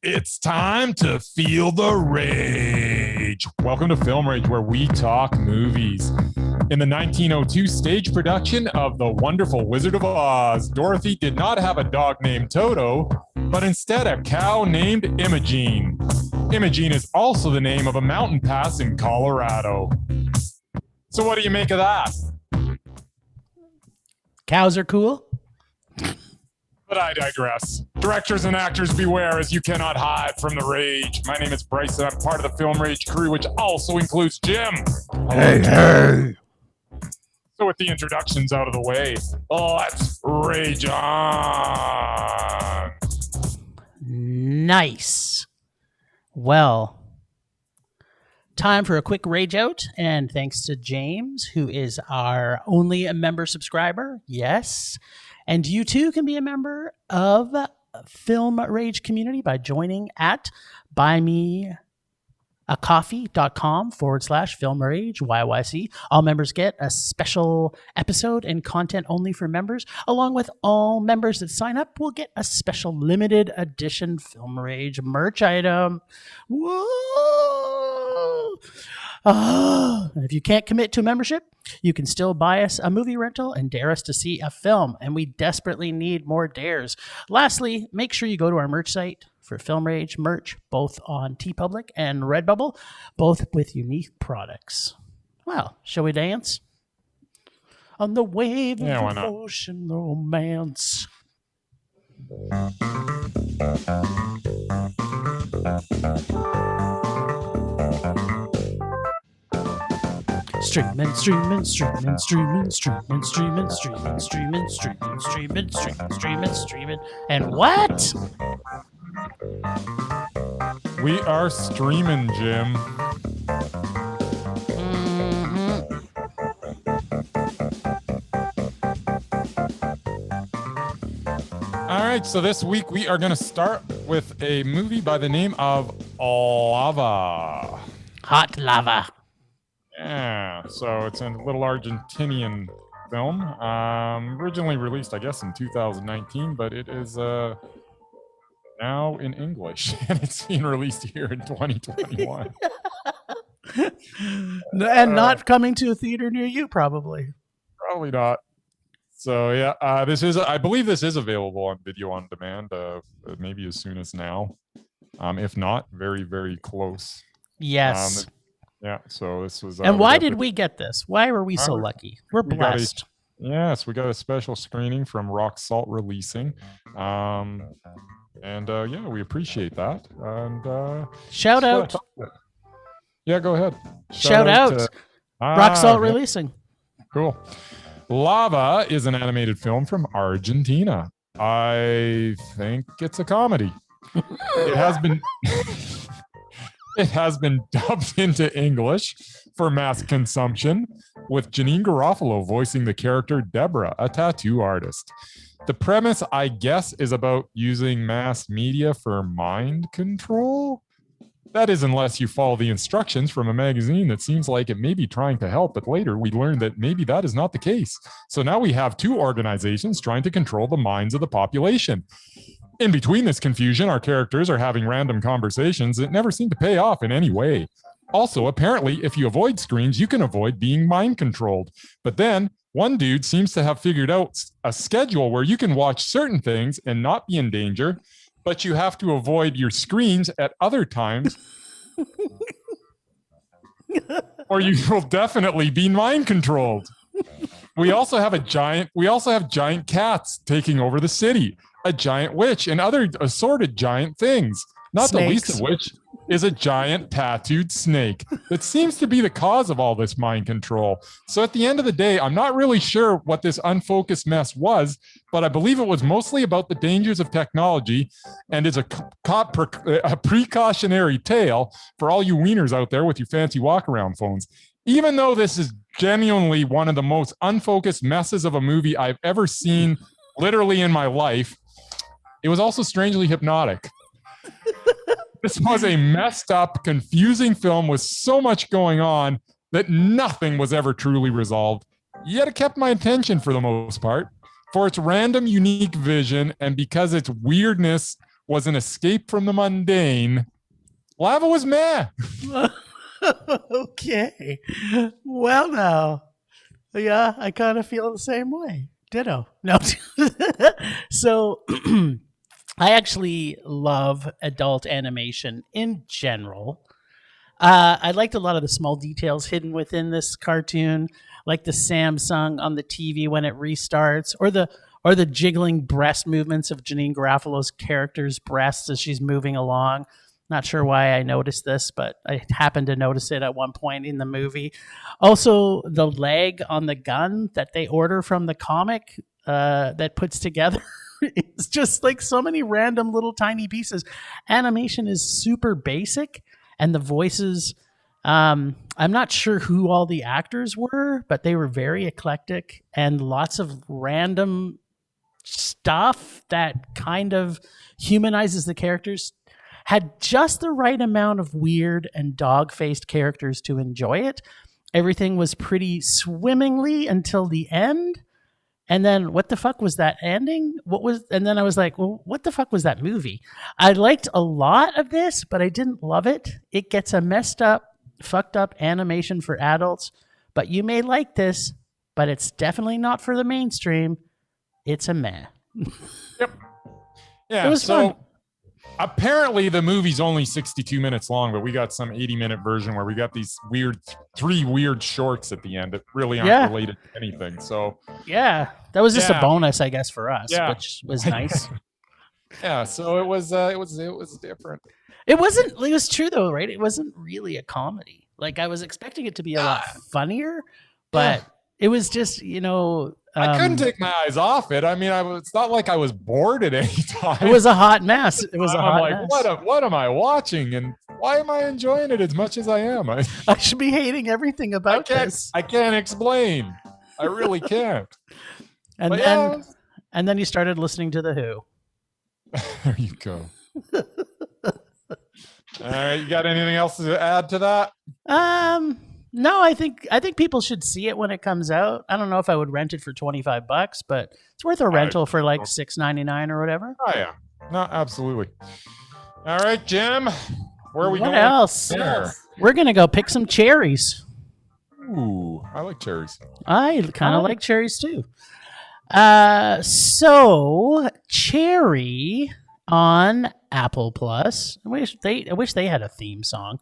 It's time to feel the rage. Welcome to Film Rage, where we talk movies. In the 1902 stage production of The Wonderful Wizard of Oz, Dorothy did not have a dog named Toto, but instead a cow named Imogene. Imogene is also the name of a mountain pass in Colorado. So what do you make of that? Cows are cool. But I digress. Directors and actors beware, as you cannot hide from the rage. My name is Bryce, and I'm part of the Film Rage crew, which also includes Jim. Hey. So with the introductions out of the way, let's rage on. Nice. Well, time for a quick rage out, and thanks to James, who is our only member subscriber. Yes. And you too can be a member of Film Rage community by joining at buymeacoffee.com/Film Rage YYC. All members get a special episode and content only for members. Along with all members that sign up will get a special limited edition Film Rage merch item. Whoa! If you can't commit to a membership, you can still buy us a movie rental and dare us to see a film, and we desperately need more dares. Lastly, make sure you go to our merch site for Film Rage merch, both on TeePublic and Redbubble, both with unique products. Well, shall we dance? On the wave of emotion romance. Streaming. And what? We are streaming, Jim. All right, so this week we are going to start with a movie by the name of Lava. Hot lava. Yeah, so it's a little Argentinian film, originally released, I guess, in 2019, but it is now in English, and it's being released here in 2021. And not coming to a theater near you, probably. Probably not. So yeah, I believe this is available on video on demand, maybe as soon as now. If not, very, very close. Yes. Yeah, so this was... and why did we get this? Why were we so lucky? We're blessed. Yes, we got a special screening from Rock Salt Releasing. Yeah, we appreciate that. And shout out. Yeah, go ahead. Shout out to Rock Salt Releasing. Cool. Lava is an animated film from Argentina. I think it's a comedy. It has been... It has been dubbed into English for mass consumption, with Janine Garofalo voicing the character Deborah, a tattoo artist. The premise, I guess, is about using mass media for mind control. That is, unless you follow the instructions from a magazine that seems like it may be trying to help, but later we learned that maybe that is not the case. So now we have two organizations trying to control the minds of the population. In between this confusion, our characters are having random conversations that never seem to pay off in any way. Also, apparently, if you avoid screens, you can avoid being mind controlled. But then, one dude seems to have figured out a schedule where you can watch certain things and not be in danger, but you have to avoid your screens at other times, or you will definitely be mind controlled. We also have giant cats taking over the city, a giant witch, and other assorted giant things, not Snakes. The least of which is a giant tattooed snake that seems to be the cause of all this mind control. So at the end of the day, I'm not really sure what this unfocused mess was, but I believe it was mostly about the dangers of technology and is a precautionary tale for all you wieners out there with your fancy walk-around phones. Even though this is genuinely one of the most unfocused messes of a movie I've ever seen literally in my life, it was also strangely hypnotic. This was a messed up, confusing film with so much going on that nothing was ever truly resolved. Yet it kept my attention for the most part. For its random, unique vision, and because its weirdness was an escape from the mundane, Lava was meh. Okay. Well, now, yeah, I kind of feel the same way. Ditto. No. So, I actually love adult animation in general. I liked a lot of the small details hidden within this cartoon, like the Samsung on the TV when it restarts, or the jiggling breast movements of Janine Garofalo's character's breasts as she's moving along. Not sure why I noticed this, but I happened to notice it at one point in the movie. Also, the leg on the gun that they order from the comic that puts together. It's just like so many random little tiny pieces. Animation is super basic, and the voices, I'm not sure who all the actors were, but they were very eclectic and lots of random stuff that kind of humanizes the characters. Had just the right amount of weird and dog-faced characters to enjoy it. Everything was pretty swimmingly until the end. And then what the fuck was that ending? And then I was like, well, what the fuck was that movie? I liked a lot of this, but I didn't love it. It gets a messed up, fucked up animation for adults, but you may like this, but it's definitely not for the mainstream. It's a meh. Yep. Yeah. It was fun. Apparently the movie's only 62 minutes long, but we got some 80-minute version where we got these three weird shorts at the end that really aren't related to anything. So yeah, that was just a bonus, I guess, for us, which was nice. Yeah, so it was different. It was true though, right? It wasn't really a comedy. Like I was expecting it to be a lot funnier, but it was just, I couldn't take my eyes off it. I mean, it's not like I was bored at any time. It was a hot mess. It was a hot mess. What am I watching, and why am I enjoying it as much as I am? I should be hating everything about this. I can't explain. I really can't. And then you started listening to The Who. There you go. All right, you got anything else to add to that? No, I think people should see it when it comes out. I don't know if I would rent it for $25, but it's worth a rental for like $6.99 or whatever. Oh yeah, no, absolutely. All right, Jim, where are we going? What else? We're gonna go pick some cherries. Ooh, I like cherries. I kind of like cherries too. So Cherry on Apple Plus. I wish they had a theme song.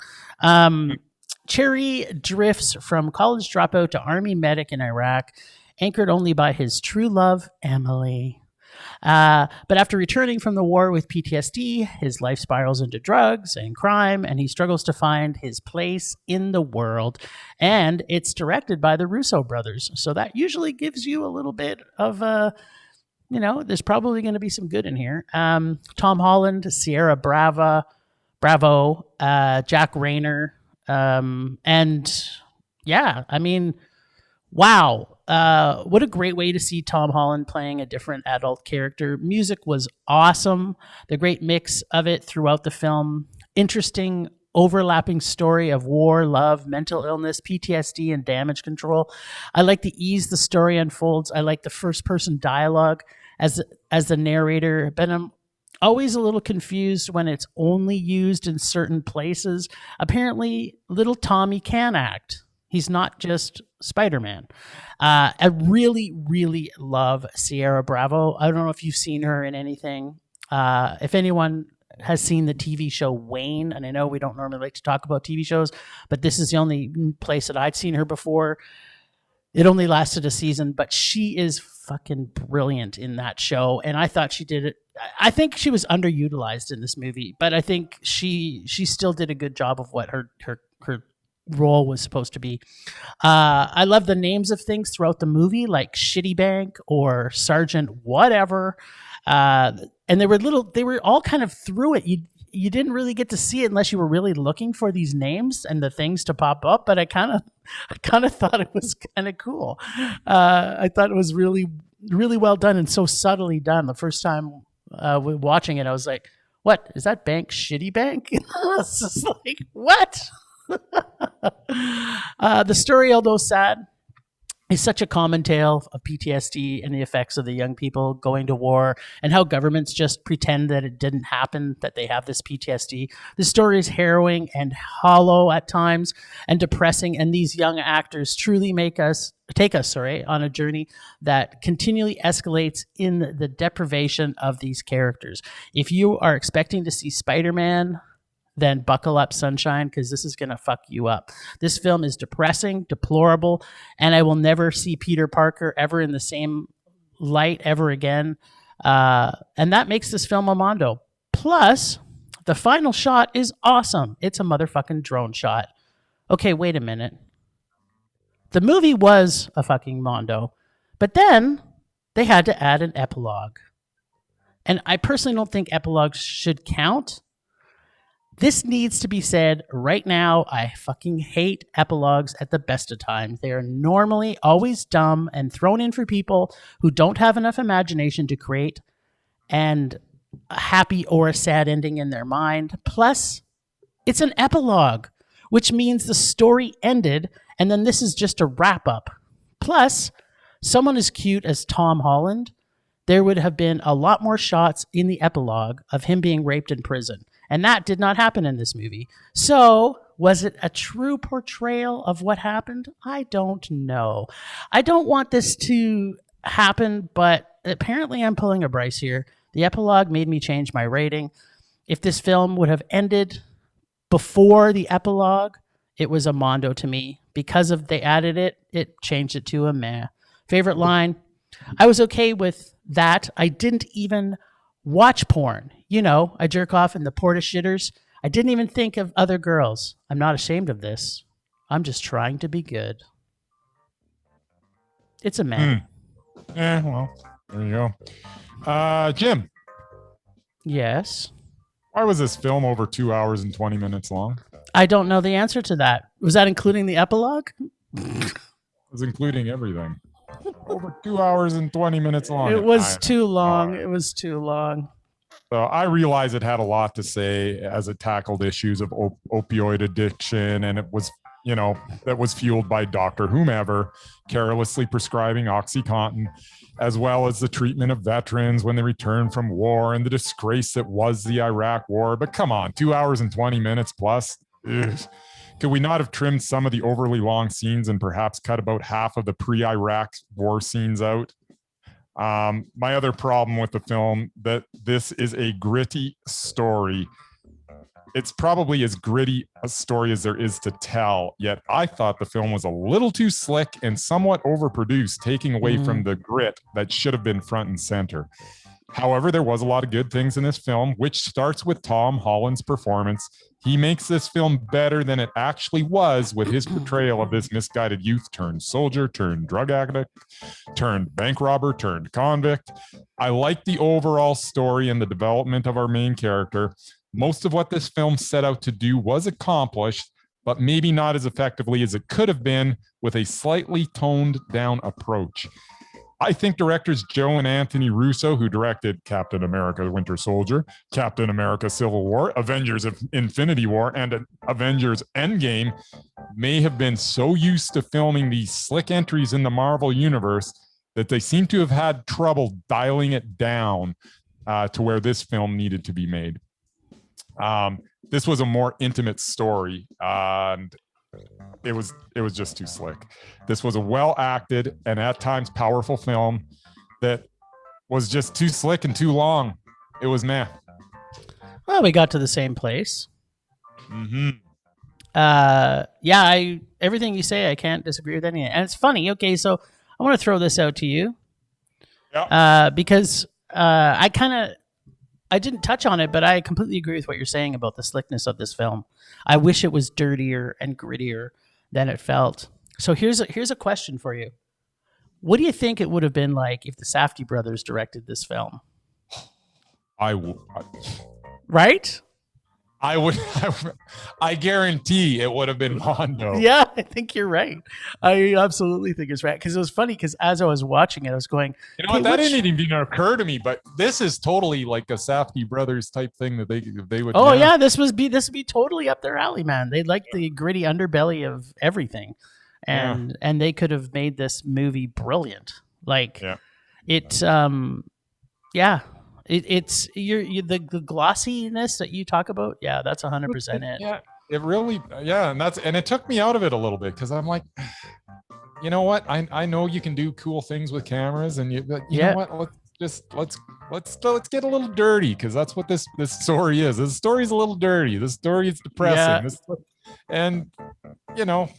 Cherry drifts from college dropout to army medic in Iraq, anchored only by his true love, Emily. But after returning from the war with PTSD, his life spirals into drugs and crime, and he struggles to find his place in the world. And it's directed by the Russo brothers. So that usually gives you a little bit of there's probably going to be some good in here. Tom Holland, Sierra Bravo, Jack Rayner. And yeah, I mean, wow. What a great way to see Tom Holland playing a different adult character. Music was awesome. The great mix of it throughout the film. Interesting overlapping story of war, love, mental illness, PTSD, and damage control. I like the ease the story unfolds. I like the first person dialogue as the narrator, but I'm always a little confused when it's only used in certain places. Apparently, little Tommy can act. He's not just Spider-Man. I really, really love Sierra Bravo. I don't know if you've seen her in anything. If anyone has seen the TV show Wayne, and I know we don't normally like to talk about TV shows, but this is the only place that I'd seen her before. It only lasted a season, but she is fucking brilliant in that show, and I thought she did it. I think she was underutilized in this movie, but I think she still did a good job of what her role was supposed to be. I love the names of things throughout the movie, like Shitty Bank or Sergeant whatever, and they were all kind of through it. You didn't really get to see it unless you were really looking for these names and the things to pop up. But I kind of thought it was kind of cool. I thought it was really, really well done and so subtly done. The first time watching it, I was like, "What is that bank? Shitty Bank?" I was just like, "What?" The story, although sad, is such a common tale of PTSD and the effects of the young people going to war and how governments just pretend that it didn't happen, that they have this PTSD. The story is harrowing and hollow at times and depressing, and these young actors truly take us on a journey that continually escalates in the deprivation of these characters. If you are expecting to see Spider-Man, then buckle up, sunshine, because this is going to fuck you up. This film is depressing, deplorable, and I will never see Peter Parker ever in the same light ever again. And that makes this film a mondo. Plus, the final shot is awesome. It's a motherfucking drone shot. Okay, wait a minute. The movie was a fucking mondo, but then they had to add an epilogue. And I personally don't think epilogues should count. This needs to be said right now. I fucking hate epilogues at the best of times. They are normally always dumb and thrown in for people who don't have enough imagination to create a happy or a sad ending in their mind. Plus, it's an epilogue, which means the story ended and then this is just a wrap up. Plus, someone as cute as Tom Holland, there would have been a lot more shots in the epilogue of him being raped in prison. And that did not happen in this movie. So, was it a true portrayal of what happened? I don't know. I don't want this to happen, but apparently I'm pulling a Bryce here. The epilogue made me change my rating. If this film would have ended before the epilogue, it was a mondo to me. Because of they added it, it changed it to a meh. Favorite line? I was okay with that. I didn't even watch porn. You know, I jerk off in the porta shitters. I didn't even think of other girls. I'm not ashamed of this. I'm just trying to be good. It's a man. Well, there you go. Jim. Yes. Why was this film over 2 hours and 20 minutes long? I don't know the answer to that. Was that including the epilogue? It was including everything. Over 2 hours and 20 minutes long. It was too long. It was too long. So I realize it had a lot to say as it tackled issues of opioid addiction, and it was, that was fueled by Dr. Whomever carelessly prescribing OxyContin, as well as the treatment of veterans when they returned from war and the disgrace that was the Iraq war. But come on, 2 hours and 20 minutes plus. Ugh. Could we not have trimmed some of the overly long scenes and perhaps cut about half of the pre-Iraq war scenes out? My other problem with the film, that this is a gritty story. It's probably as gritty a story as there is to tell, yet I thought the film was a little too slick and somewhat overproduced, taking away from the grit that should have been front and center. However, there was a lot of good things in this film, which starts with Tom Holland's performance. He makes this film better than it actually was with his portrayal of this misguided youth turned soldier, turned drug addict, turned bank robber, turned convict. I like the overall story and the development of our main character. Most of what this film set out to do was accomplished, but maybe not as effectively as it could have been with a slightly toned down approach. I think directors Joe and Anthony Russo, who directed Captain America Winter Soldier, Captain America Civil War, Avengers of Infinity War, and Avengers Endgame, may have been so used to filming these slick entries in the Marvel Universe that they seem to have had trouble dialing it down to where this film needed to be made. This was a more intimate story, and it was just too slick. This was a well-acted and at times powerful film that was just too slick and too long. It was meh. Well, we got to the same place. Mm-hmm. Everything you say, I can't disagree with any of it. And it's funny. Okay, so I want to throw this out to you. Yeah. Because I didn't touch on it, but I completely agree with what you're saying about the slickness of this film. I wish it was dirtier and grittier than it felt. So here's a question for you. What do you think it would have been like if the Safdie brothers directed this film? Right? I guarantee it would have been Mondo. Yeah, I think you're right. I absolutely think it's right. Because it was funny, because as I was watching it, I was going, you know what, that didn't even occur to me, but this is totally like a Safdie brothers type thing that they would. Oh yeah, this would be totally up their alley, man. They like the gritty underbelly of everything. and they could have made this movie brilliant. Like Yeah. it's it's the glossiness that you talk about. Yeah, that's 100% it. Yeah, it really, yeah, and it took me out of it a little bit because I'm like, you know what? I know you can do cool things with cameras, and you know what? Let's get a little dirty because that's what this story is. This story's a little dirty. This story is depressing. Yeah. And you know,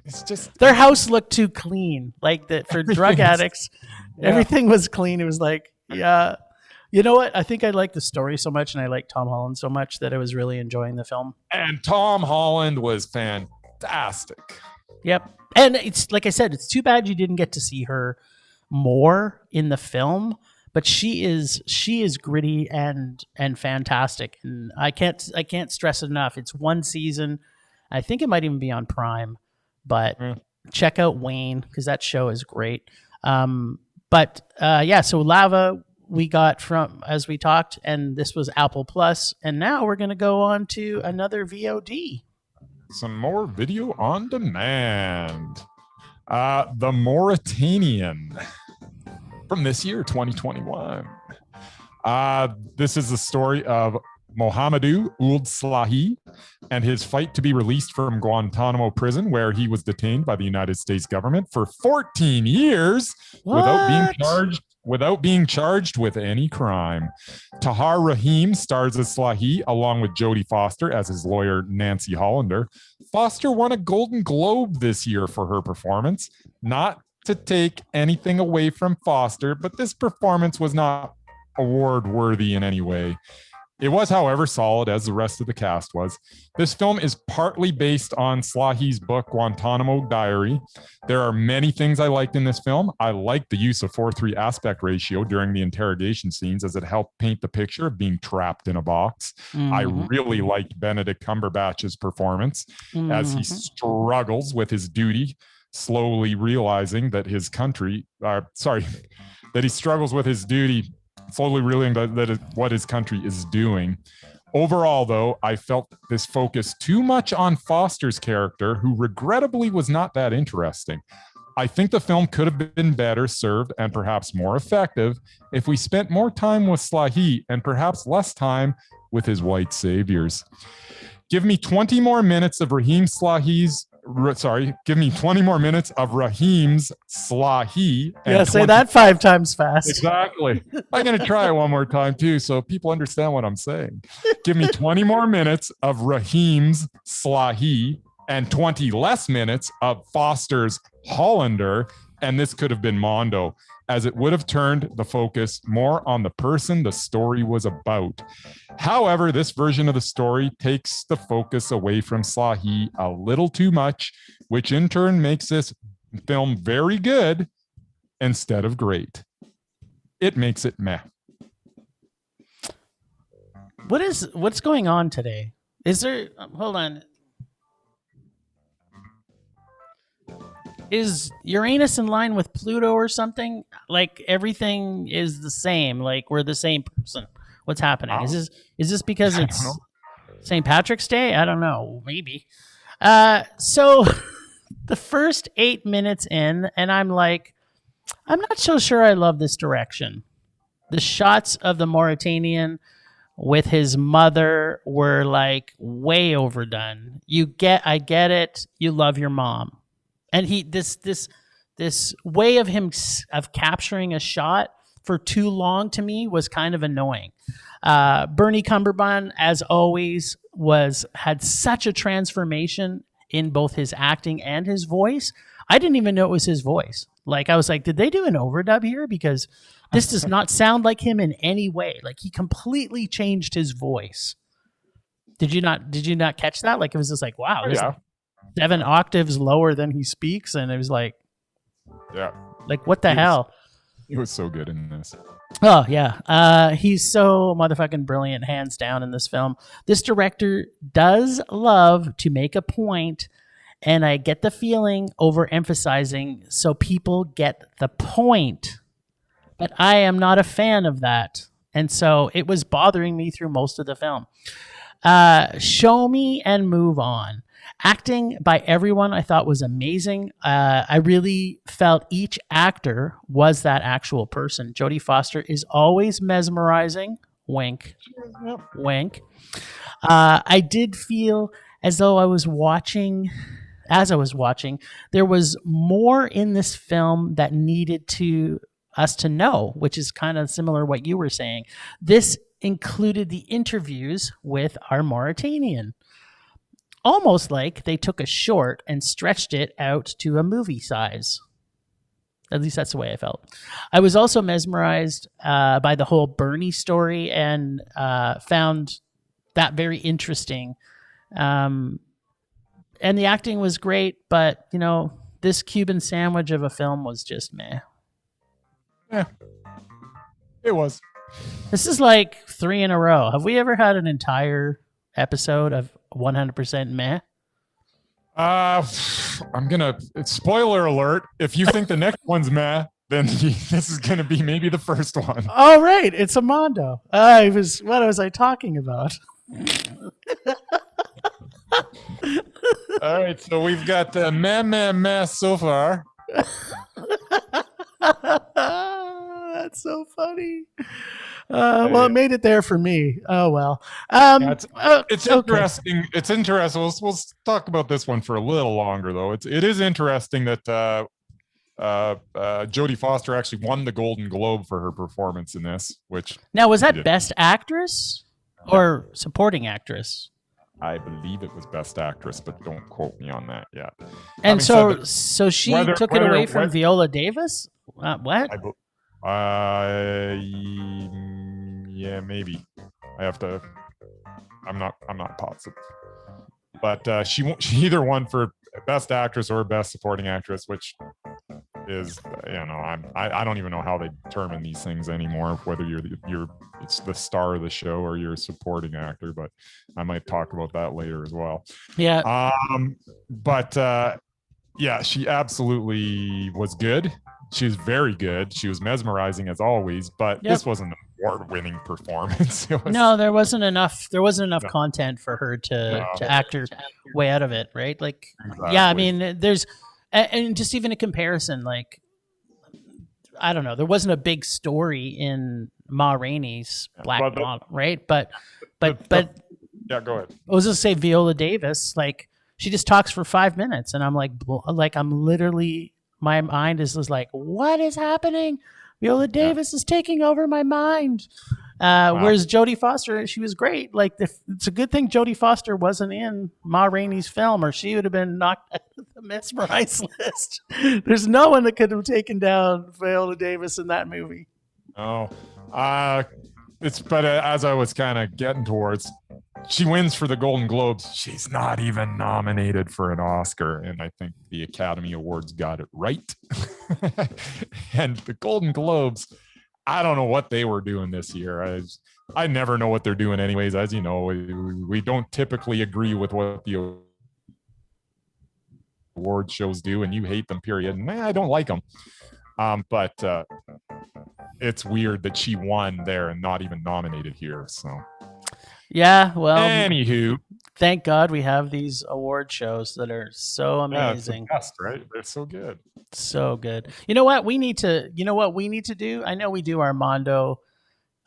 it's just Their house looked too clean. Like that for drug addicts, everything was clean. It was like, yeah. You know what? I think I like the story so much, and I like Tom Holland so much that I was really enjoying the film. And Tom Holland was fantastic. Yep. And it's like I said, it's too bad you didn't get to see her more in the film, but she is gritty and fantastic. And I can't stress it enough. It's one season. I think it might even be on Prime, but check out Wayne because that show is great. So Lava we got from, as we talked, and this was Apple Plus, and now we're going to go on to another VOD. Some more video on demand. The Mauritanian from this year, 2021. This is the story of Mohamedou Ould Slahi and his fight to be released from Guantanamo prison, where he was detained by the United States government for 14 years without being charged with any crime. Tahar Rahim stars as Slahi along with Jodie Foster as his lawyer Nancy Hollander. Foster won a Golden Globe this year for her performance. Not to take anything away from Foster, but this performance was not award worthy in any way. It was, however, solid as the rest of the cast was. This film is partly based on Slahi's book, Guantanamo Diary. There are many things I liked in this film. I liked the use of 4:3 aspect ratio during the interrogation scenes as it helped paint the picture of being trapped in a box. Mm-hmm. I really liked Benedict Cumberbatch's performance as he struggles with his duty, slowly realizing that his country, that he struggles with his duty, slowly realizing that what his country is doing. Overall, though, I felt this focused too much on Foster's character, who regrettably was not that interesting. I think the film could have been better served and perhaps more effective if we spent more time with Slahi and perhaps less time with his white saviors. Give me 20 more minutes of Raheem's Slahi. Yeah, say that 5 times fast. Exactly. I'm going to try it one more time too, so people understand what I'm saying. Give me 20 more minutes of Raheem's Slahi and 20 less minutes of Foster's Hollander, and this could have been Mondo, as it would have turned the focus more on the person the story was about. However, this version of the story takes the focus away from Slahi a little too much, which in turn makes this film very good instead of great. It makes it meh. What's going on today? Is there, hold on. Is Uranus in line with Pluto or something? Like everything is the same. Like we're the same person. What's happening? Is this because it's St. Patrick's Day? I don't know. Maybe. So the first 8 minutes in, and I'm like, I'm not so sure I love this direction. The shots of the Mauritanian with his mother were like way overdone. I get it. You love your mom. And this way of him of capturing a shot for too long to me was kind of annoying. Bernie Cumberbatch, as always, had such a transformation in both his acting and his voice. I didn't even know it was his voice. Like I was like, did they do an overdub here? Because this does not sound like him in any way. Like he completely changed his voice. Did you not catch that? Like it was just like, wow, there's 7 octaves lower than he speaks, and it was like, yeah, like what the hell? He was so good in this. Oh yeah, he's so motherfucking brilliant, hands down, in this film. This director does love to make a point, and I get the feeling overemphasizing so people get the point, but I am not a fan of that, and so it was bothering me through most of the film. Show me and move on. Acting by everyone I thought was amazing. I really felt each actor was that actual person. Jodie Foster is always mesmerizing. Wink, Yep. wink. I did feel as though as I was watching, there was more in this film that needed to us to know, which is kind of similar to what you were saying. This included the interviews with our Mauritanian. Almost like they took a short and stretched it out to a movie size. At least that's the way I felt. I was also mesmerized by the whole Bernie story and found that very interesting. And the acting was great, but, this Cuban sandwich of a film was just meh. Yeah, it was. This is like 3 in a row. Have we ever had an entire episode of 100% meh? Spoiler alert. If you think the next one's meh, then this is gonna be maybe the first one. Oh, right. It's Amando. What was I talking about? All right, so we've got meh so far. That's so funny. Well, it made it there for me. Oh well. It's interesting. Okay. It's interesting. We'll talk about this one for a little longer, though. It is interesting that Jodie Foster actually won the Golden Globe for her performance in this. Which now was that Best Actress or Supporting Actress? I believe it was Best Actress, but don't quote me on that yet. And so she took it away from Viola Davis. What? Yeah, maybe. I'm not positive. But she either won for Best Actress or Best Supporting Actress, which is, I don't even know how they determine these things anymore, whether it's the star of the show or you're a supporting actor, but I might talk about that later as well. Yeah. Yeah, she absolutely was good. She was very good. She was mesmerizing as always, but this wasn't an award-winning performance. No, there wasn't enough content for her to act her way out of it, right? Like, exactly. Yeah, I mean, there's, and just even a comparison, like, I don't know, there wasn't a big story in Ma Rainey's Black Model, right? But yeah, go ahead. I was just say Viola Davis, like, she just talks for 5 minutes, and I'm like I'm literally. My mind is like, what is happening? Viola Davis is taking over my mind. Whereas Jodie Foster, she was great. Like, it's a good thing Jodie Foster wasn't in Ma Rainey's film, or she would have been knocked out of the Mesmerized list. There's no one that could have taken down Viola Davis in that movie. Oh, but as I was kind of getting towards, she wins for the Golden Globes. She's not even nominated for an Oscar, and I think the Academy Awards got it right. And the Golden Globes, I don't know what they were doing this year. I never know what they're doing anyways. As you know, we don't typically agree with what the award shows do, and you hate them, period. And I don't like them. But it's weird that she won there and not even nominated here. So yeah, well, anywho, thank God we have these award shows that are so amazing. Yeah, it's the best, right? They're so good. So good. You know what we need to do? I know we do Armando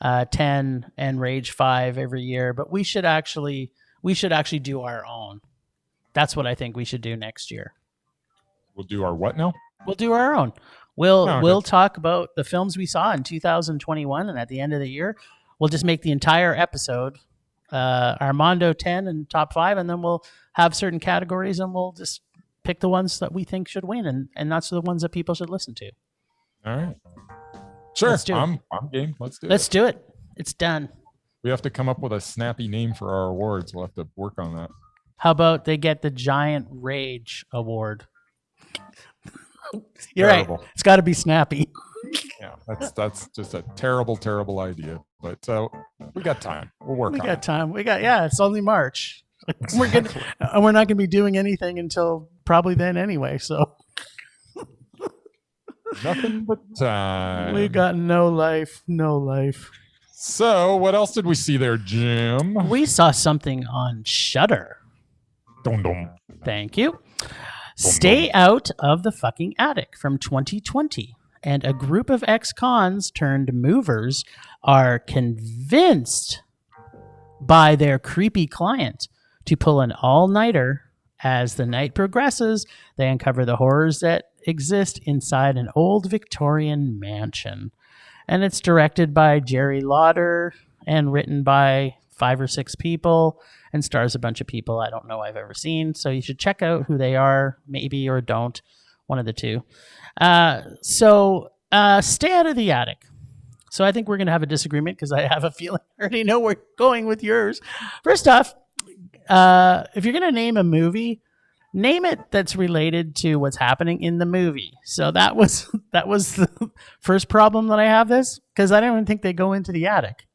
10 and Rage 5 every year, but we should actually do our own. That's what I think we should do next year. We'll do our what now? We'll do our own. We'll talk about the films we saw in 2021, and at the end of the year, we'll just make the entire episode Armando 10 and top 5, and then we'll have certain categories, and we'll just pick the ones that we think should win, and that's the ones that people should listen to. All right. Sure. I'm game. Let's do it. It's done. We have to come up with a snappy name for our awards. We'll have to work on that. How about they get the Giant Rage Award? You're terrible. Right. It's got to be snappy. Yeah, that's just a terrible idea. But we got time. We'll work on it. We got time. It's only March. Exactly. We're not going to be doing anything until probably then anyway. So nothing but time. We got no life. So what else did we see there, Jim? We saw something on Shudder. Dum dum. Thank you. Stay out of the fucking attic from 2020. And a group of ex-cons turned movers are convinced by their creepy client to pull an all-nighter. As the night progresses, they uncover the horrors that exist inside an old Victorian mansion. And it's directed by Jerry Lauder and written by 5 or 6 people and stars a bunch of people I don't know I've ever seen. So you should check out who they are, maybe, or don't. One of the two. Stay out of the attic. So I think we're going to have a disagreement because I have a feeling I already know where we're going with yours. First off, if you're going to name a movie, name it that's related to what's happening in the movie. So that was the first problem that I have this, because I don't even think they go into the attic.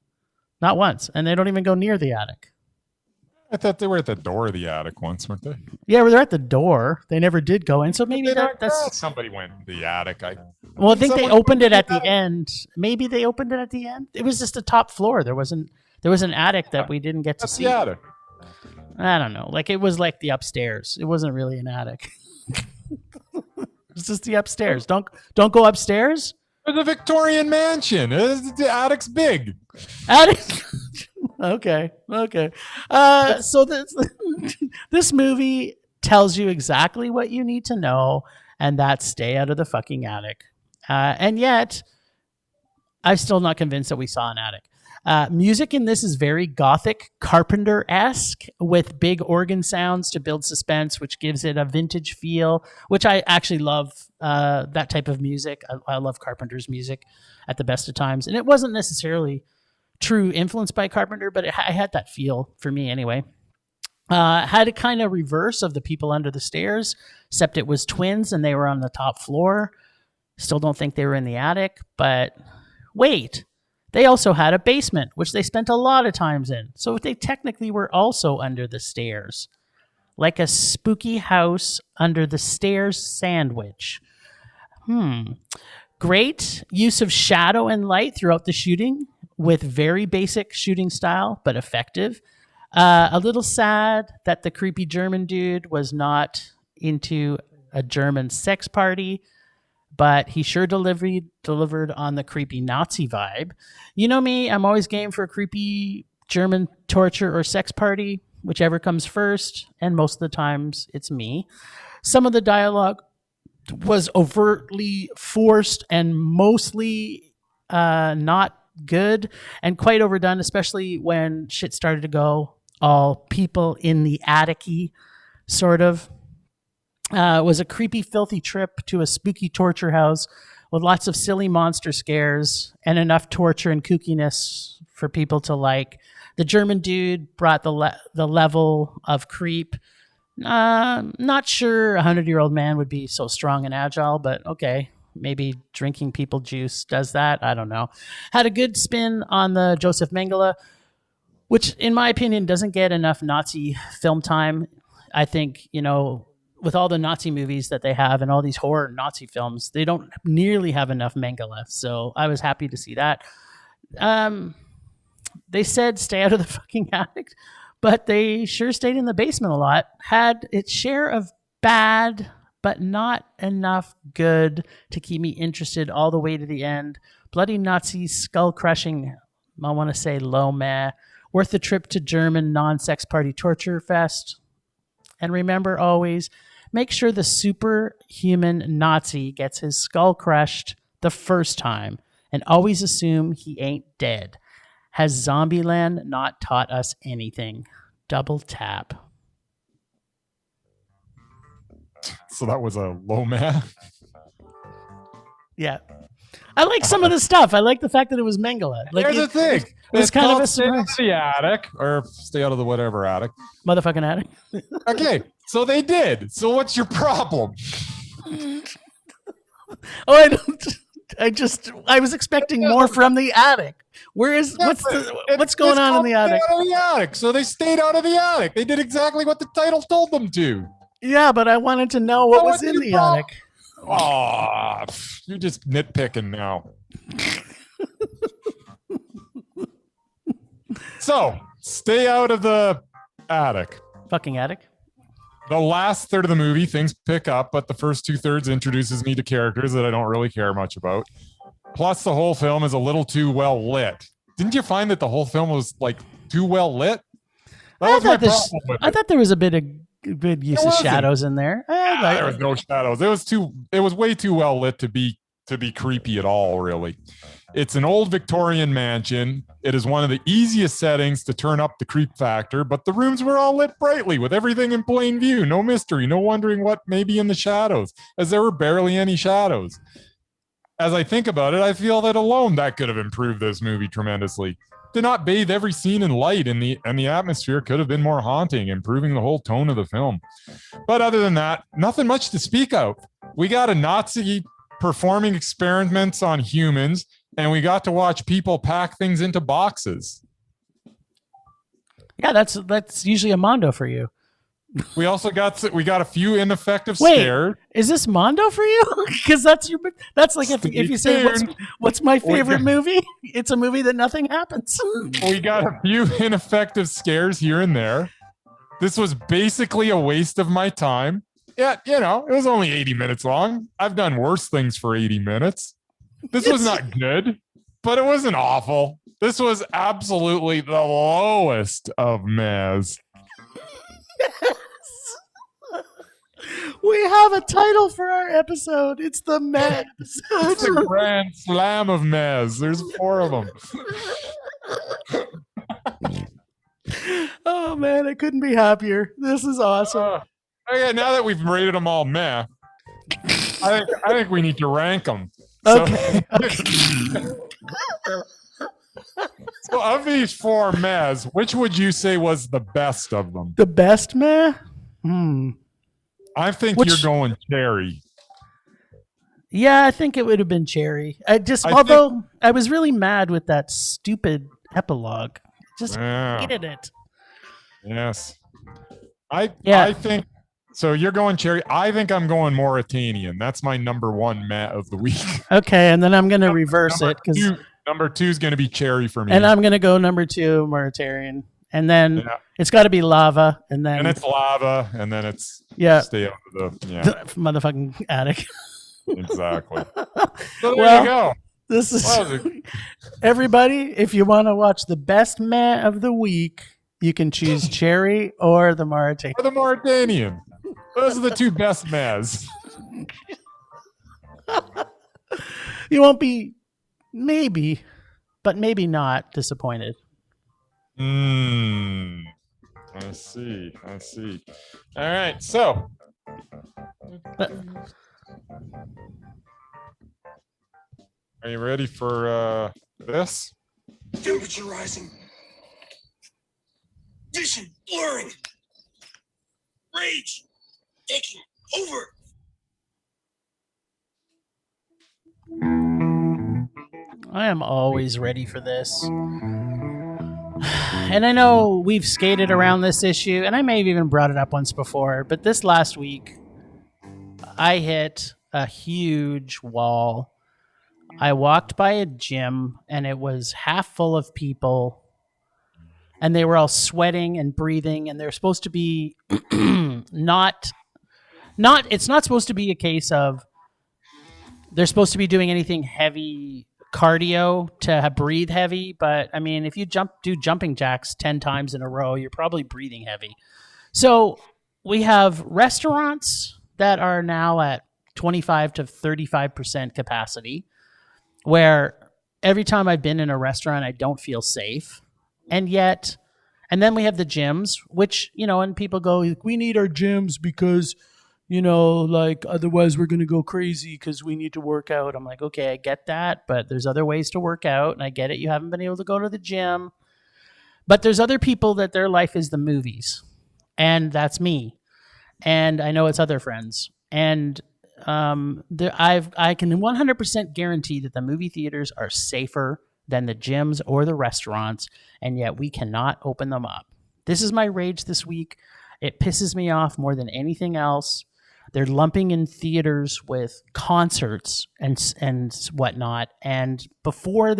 Not once. And they don't even go near the attic. I thought they were at the door of the attic once, weren't they? Yeah, well, they're at the door. They never did go in. So maybe that's... Somebody went in the attic. I think they opened it at the end. Maybe they opened it at the end. It was just the top floor. There was an attic that we didn't get to see. The attic. I don't know. Like, it was like the upstairs. It wasn't really an attic. It's just the upstairs. Don't go upstairs. It's a Victorian mansion. The attic's big. Attic. Okay. So this movie tells you exactly what you need to know, and that's stay out of the fucking attic. And yet, I'm still not convinced that we saw an attic. Music in this is very gothic, Carpenter-esque, with big organ sounds to build suspense, which gives it a vintage feel, which I actually love that type of music. I love Carpenter's music at the best of times. And it wasn't necessarily true influence by Carpenter, but I had that feel for me anyway. Had a kind of reverse of the people under the stairs, except it was twins and they were on the top floor. Still don't think they were in the attic, but wait. They also had a basement, which they spent a lot of times in. So they technically were also under the stairs. Like a spooky house under the stairs sandwich. Great use of shadow and light throughout the shooting with very basic shooting style, but effective. A little sad that the creepy German dude was not into a German sex party, but he sure delivered on the creepy Nazi vibe. You know me, I'm always game for a creepy German torture or sex party, whichever comes first, and most of the times it's me. Some of the dialogue was overtly forced and mostly not good and quite overdone, especially when shit started to go all people in the attic-y, sort of. It was a creepy, filthy trip to a spooky torture house with lots of silly monster scares and enough torture and kookiness for people to like. The German dude brought the level of creep. Not sure a 100-year-old man would be so strong and agile, but okay. Maybe drinking people juice does that. I don't know. Had a good spin on the Joseph Mengele, which in my opinion doesn't get enough Nazi film time. I think, with all the Nazi movies that they have and all these horror Nazi films, they don't nearly have enough Mengele. So I was happy to see that. They said stay out of the fucking attic, but they sure stayed in the basement a lot. Had its share of bad, but not enough good to keep me interested all the way to the end. Bloody Nazi skull-crushing, I want to say low meh. Worth the trip to German non-sex party torture fest. And remember always, make sure the superhuman Nazi gets his skull crushed the first time, and always assume he ain't dead. Has Zombieland not taught us anything? Double tap. So that was a low man. Yeah. I like some of the stuff. I like the fact that it was Mengele. Like, here's the thing. It's kind of a stay out surprise. of the attic, or stay out of the whatever attic. Motherfucking attic. Okay, so they did. So what's your problem? I was expecting more from the attic. What's going on in the attic? Out of the attic. So they stayed out of the attic. They did exactly what the title told them to. Yeah, but I wanted to know what was in the attic. Oh, you're just nitpicking now. So, stay out of the attic. Fucking attic. The last third of the movie, things pick up, but the first 2/3 introduces me to characters that I don't really care much about. Plus, the whole film is a little too well lit. Didn't you find that the whole film was like too well lit? That was my problem with I it. thought there was a bit of good use of shadows in there. There was no shadows. It was way too well lit to be creepy at all, really. It's an old Victorian mansion. It is one of the easiest settings to turn up the creep factor, but the rooms were all lit brightly with everything in plain view. No mystery, no wondering what may be in the shadows, as there were barely any shadows. As I think about it, I feel that alone that could have improved this movie tremendously. To not bathe every scene in light and the atmosphere could have been more haunting, improving the whole tone of the film. But other than that, nothing much to speak of. We got a Nazi performing experiments on humans, and we got to watch people pack things into boxes. Yeah, that's usually a Mondo for you. We also got a few ineffective scares. Is this Mondo for you? Because that's like if you say what's my favorite movie, it's a movie that nothing happens. We got a few ineffective scares here and there. This was basically a waste of my time. Yeah, it was only 80 minutes long. I've done worse things for 80 minutes. This was not good, but it wasn't awful. This was absolutely the lowest of mez. We have a title for our episode. It's the Mez. It's the grand slam of mez. There's 4 of them. Oh man, I couldn't be happier. This is awesome. Okay, now that we've rated them all meh, I think we need to rank them. Okay. So of these 4 mehs, which would you say was the best of them? The best meh? I think you're going cherry. Yeah, I think it would have been cherry. I was really mad with that stupid epilogue. Just hated it. Yes. I think so. You're going cherry. I think I'm going Mauritanian. That's my number 1 meh of the week. Okay, and then I'm going to reverse it because number 2 is going to be cherry for me. And I'm going to go number 2 Mauritanian. And then it's got to be lava, and it's lava, and then it's stay out of the motherfucking attic. Exactly. So there you go. This is everybody. If you want to watch the best meh of the week, you can choose cherry or the Mauritanian. Or the Mauritanian. Those are the 2 best mehs. You won't be but maybe not disappointed. I see. All right, so are you ready for this? Temperature rising. Vision blurring. Rage taking over. I am always ready for this. And I know we've skated around this issue, and I may have even brought it up once before, but this last week, I hit a huge wall. I walked by a gym, and it was half full of people, and they were all sweating and breathing, and they're supposed to be it's not supposed to be a case of they're supposed to be doing anything heavy cardio to breathe heavy, but I mean, if you do jumping jacks 10 times in a row, you're probably breathing heavy. So we have restaurants that are now at 25 to 35% capacity, where every time I've been in a restaurant, I don't feel safe. And then we have the gyms, which, and people go, we need our gyms because otherwise we're going to go crazy because we need to work out. I'm like, okay, I get that, but there's other ways to work out. And I get it. You haven't been able to go to the gym, but there's other people that their life is the movies. And that's me. And I know it's other friends. And I can 100% guarantee that the movie theaters are safer than the gyms or the restaurants. And yet we cannot open them up. This is my rage this week. It pisses me off more than anything else. They're lumping in theaters with concerts and whatnot. And before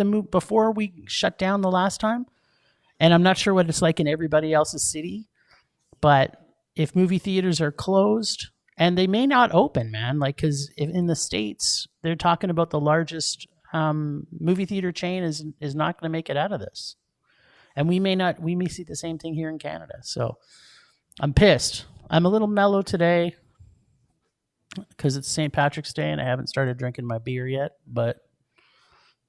we shut down the last time, and I'm not sure what it's like in everybody else's city, but if movie theaters are closed, and they may not open, man, like, because in the States, they're talking about the largest movie theater chain is not going to make it out of this. And we may see the same thing here in Canada. So I'm pissed. I'm a little mellow today because it's St. Patrick's Day and I haven't started drinking my beer yet. But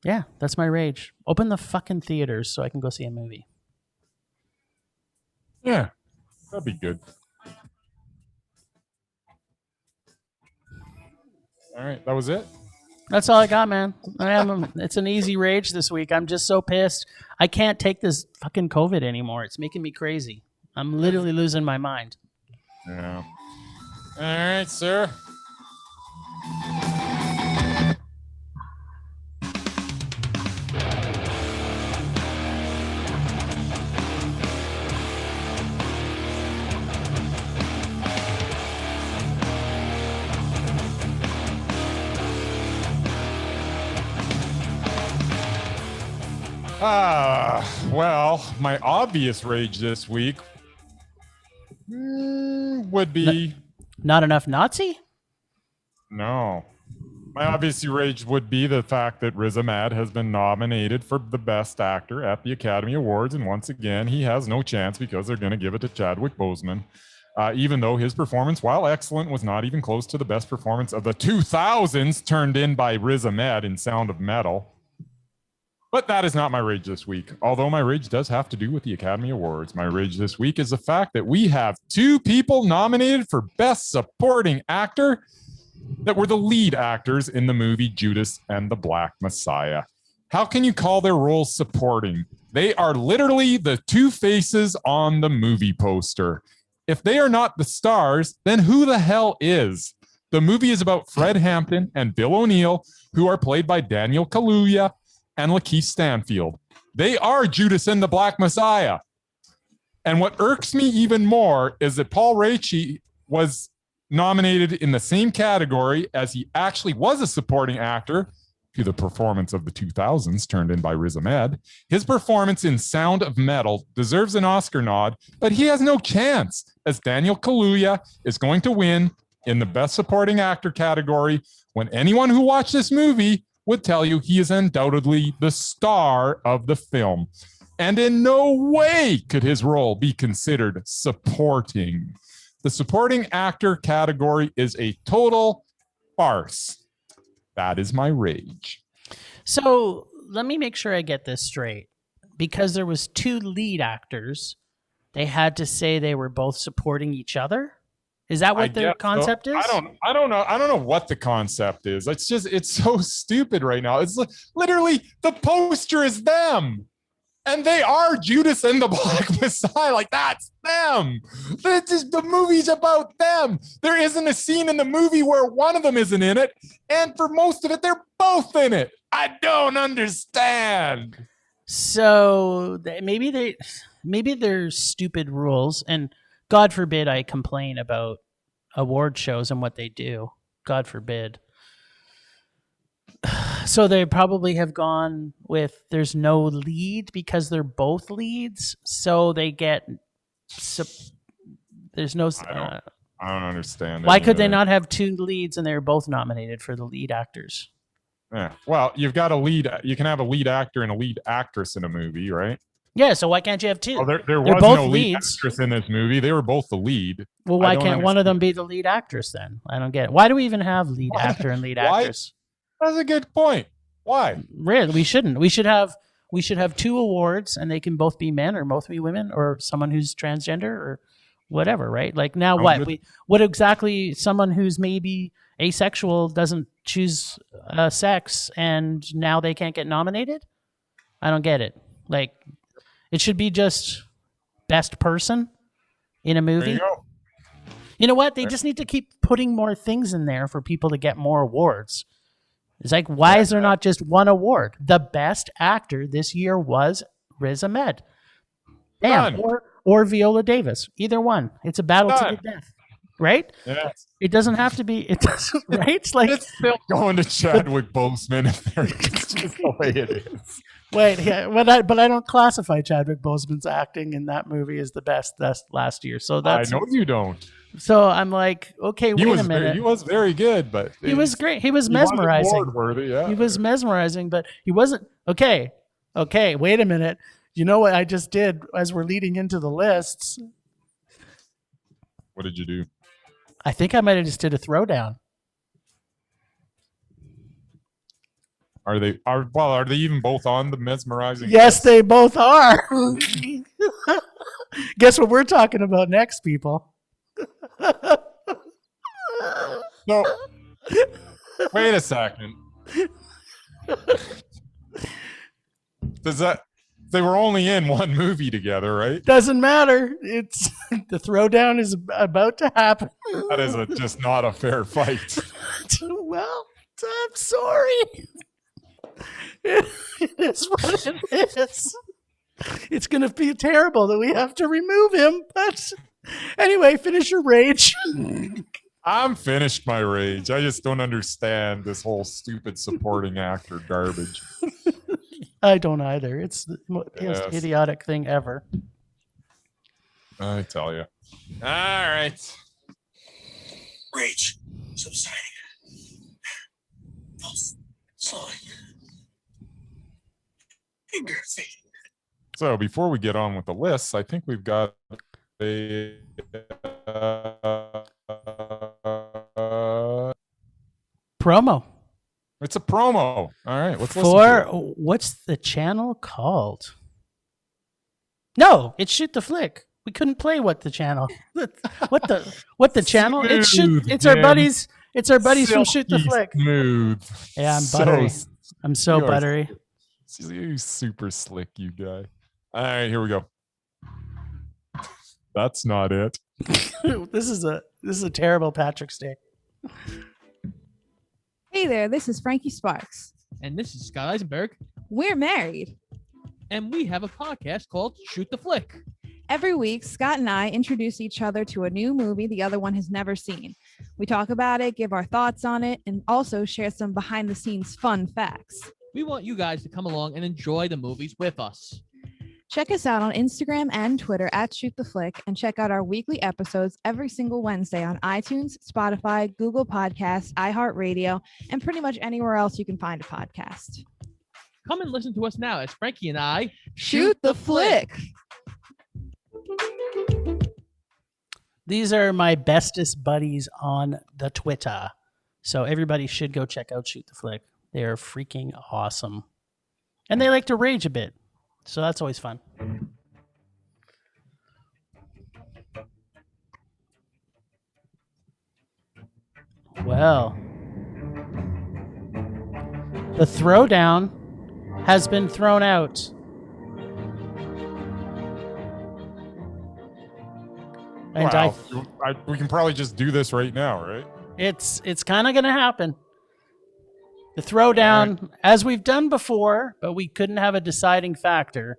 yeah, that's my rage. Open the fucking theaters so I can go see a movie. Yeah, that'd be good. All right, that was it. That's all I got, man. It's an easy rage this week. I'm just so pissed. I can't take this fucking COVID anymore. It's making me crazy. I'm literally losing my mind. Yeah. All right, sir. Well, my obvious rage this week would be... Not enough Nazi? No. My obvious rage would be the fact that Riz Ahmed has been nominated for the Best Actor at the Academy Awards, and once again, he has no chance because they're going to give it to Chadwick Boseman, even though his performance, while excellent, was not even close to the best performance of the 2000s turned in by Riz Ahmed in Sound of Metal. But that is not my rage this week, although my rage does have to do with the Academy Awards. My rage this week is the fact that we have two people nominated for Best Supporting Actor that were the lead actors in the movie Judas and the Black Messiah. How can you call their roles supporting? They are literally the two faces on the movie poster. If they are not the stars, then who the hell is? The movie is about Fred Hampton and Bill O'Neill, who are played by Daniel Kaluuya and Lakeith Stanfield. They are Judas and the Black Messiah. And what irks me even more is that Paul Raci was nominated in the same category as he actually was a supporting actor to the performance of the 2000s turned in by Riz Ahmed. His performance in Sound of Metal deserves an Oscar nod, but he has no chance as Daniel Kaluuya is going to win in the Best Supporting Actor category when anyone who watched this movie would tell you he is undoubtedly the star of the film. And in no way could his role be considered supporting. The supporting actor category is a total farce. That is my rage. So let me make sure I get this straight. Because there was two lead actors, they had to say they were both supporting each other? Is that what their concept is? I don't know. I don't know what the concept is. It's so stupid right now. It's literally the poster is them. And they are Judas and the Black Messiah. Like, that's them. The movie's about them. There isn't a scene in the movie where one of them isn't in it. And for most of it, they're both in it. I don't understand. So maybe there's stupid rules. And God forbid I complain about award shows and what they do. God forbid. So they probably have gone with there's no lead because they're both leads. So they get there's no. I don't understand. Why could they not have two leads and they're both nominated for the lead actors? Yeah. Well, you've got a lead. You can have a lead actor and a lead actress in a movie, right? Yeah. So why can't you have two? Well, there they're was both no lead leads. actress in this movie. They were both the lead. Well, why can't one of them be the lead actress then? I don't get it. Why do we even have lead actor and lead actress? That's a good point. Why? Really, we shouldn't. We should have two awards, and they can both be men or both be women or someone who's transgender or whatever, right? Like now, what exactly? Someone who's maybe asexual doesn't choose sex, and now they can't get nominated. I don't get it. Like, it should be just best person in a movie. There you go. You know what? They just need to keep putting more things in there for people to get more awards. It's like, why is there not just one award? The best actor this year was Riz Ahmed. Damn, or Viola Davis. Either one. It's a battle to the death, right? Yes. It doesn't have to be. It doesn't, right? It's like it's still going to Chadwick Boseman. It's just the way it is. Wait, yeah, but I don't classify Chadwick Boseman's acting in that movie as the best last year. So I know you don't. So I'm like, okay, wait a minute. He was very good, but He was great. He was he wasn't mesmerizing. award-worthy, yeah. He was mesmerizing, but he wasn't. Okay, wait a minute. You know what I just did as we're leading into the lists? What did you do? I think I might have just did a throwdown. Are they even both on the mesmerizing? Yes, they both are. Guess what we're talking about next, people? No. Wait a second. They were only in one movie together, right? Doesn't matter. It's the throwdown is about to happen. That is just not a fair fight. Well, I'm sorry. It is what it is. It's going to be terrible that we have to remove him. But anyway, finish your rage. I'm finished my rage. I just don't understand this whole stupid supporting actor garbage. I don't either. It's the most idiotic thing ever. I tell you. All right. Rage subsiding. Pulse slowing. Finger fading. So before we get on with the lists, I think we've got a promo. It's a promo. All right, let's listen to it. What's the channel called? No, it's Shoot the Flick. We couldn't play what the channel. What the channel? It's our buddies. It's our buddies from Shoot the Flick. Smooth. Yeah, I'm buttery. I'm so buttery. You super slick, you guy. All right, here we go. That's not it. This is a terrible Patrick's Day. Hey there, this is Frankie Sparks. And this is Scott Eisenberg. We're married. And we have a podcast called Shoot the Flick. Every week, Scott and I introduce each other to a new movie the other one has never seen. We talk about it, give our thoughts on it, and also share some behind-the-scenes fun facts. We want you guys to come along and enjoy the movies with us. Check us out on Instagram and Twitter at Shoot the Flick, and check out our weekly episodes every single Wednesday on iTunes, Spotify, Google Podcasts, iHeartRadio, and pretty much anywhere else you can find a podcast. Come and listen to us now as Frankie and I Shoot the Flick. These are my bestest buddies on the Twitter. So everybody should go check out Shoot the Flick. They are freaking awesome. And they like to rage a bit. So that's always fun. Well, the throwdown has been thrown out. And we can probably just do this right now, right? It's kind of going to happen. The throwdown, as we've done before, but we couldn't have a deciding factor.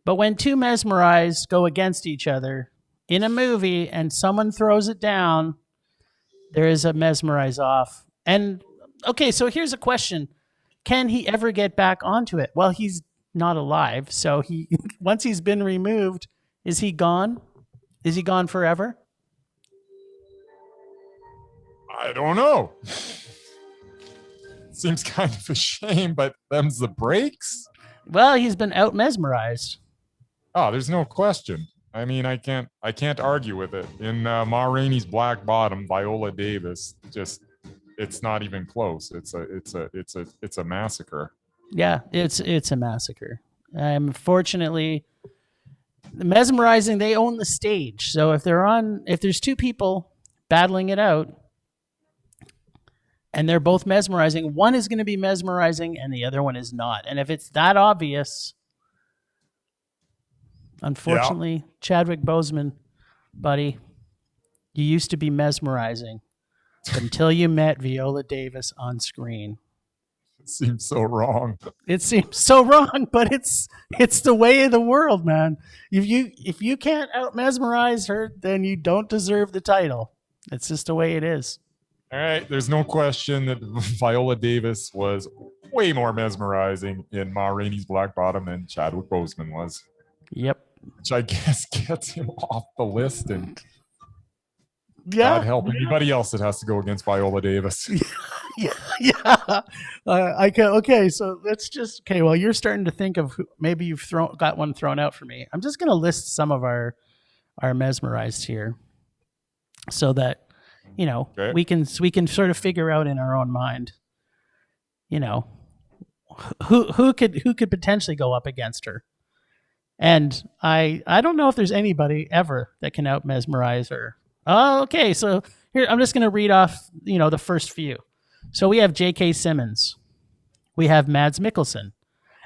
But when two mesmerized go against each other in a movie and someone throws it down, there is a mesmerize off. And, okay, so here's a question. Can he ever get back onto it? Well, he's not alive, so once he's been removed, is he gone? Is he gone forever? I don't know. Seems kind of a shame, but them's the breaks. Well, he's been out mesmerized. Oh, there's no question. I mean, I can't argue with it. In Ma Rainey's Black Bottom, Viola Davis, it's not even close. It's a massacre. Yeah, it's a massacre. Fortunately, mesmerizing, they own the stage. So if there's two people battling it out, and they're both mesmerizing, one is going to be mesmerizing and the other one is not. And if it's that obvious, unfortunately, Chadwick Boseman, buddy, you used to be mesmerizing until you met Viola Davis on screen. It seems so wrong. It seems so wrong, but it's the way of the world, man. If you can't out mesmerize her, then you don't deserve the title. It's just the way it is. All right. There's no question that Viola Davis was way more mesmerizing in Ma Rainey's Black Bottom than Chadwick Boseman was, Yep. which I guess gets him off the list. And Yeah. God help anybody else that has to go against Viola Davis. Yeah. I can. Okay, so let's just. Okay, well, you're starting to think of maybe you've got one thrown out for me. I'm just going to list some of our mesmerized here, so that Okay. we can sort of figure out in our own mind, who could potentially go up against her. And I don't know if there's anybody ever that can out mesmerize her. Oh, okay, so here I'm just going to read off the first few. So we have J.K. Simmons, we have Mads Mikkelsen,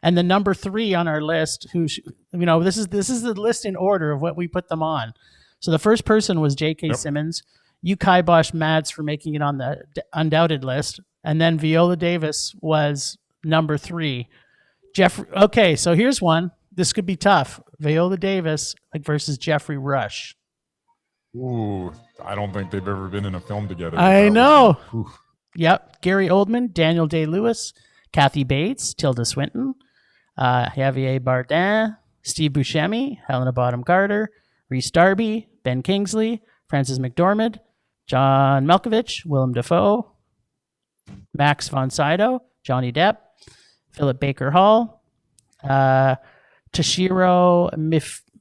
and the number 3 on our list. This is the list in order of what we put them on. So the first person was J.K. Simmons. You kiboshed Mads for making it on the undoubted list, and then Viola Davis was number 3. Okay, so here's one. This could be tough. Viola Davis versus Jeffrey Rush. Ooh, I don't think they've ever been in a film together. I know. Yep. Gary Oldman, Daniel Day-Lewis, Kathy Bates, Tilda Swinton, Javier Bardem, Steve Buscemi, Helena Bonham Carter, Rhys Darby, Ben Kingsley, Frances McDormand, John Malkovich, Willem Dafoe, Max von Sydow, Johnny Depp, Philip Baker Hall, Toshiro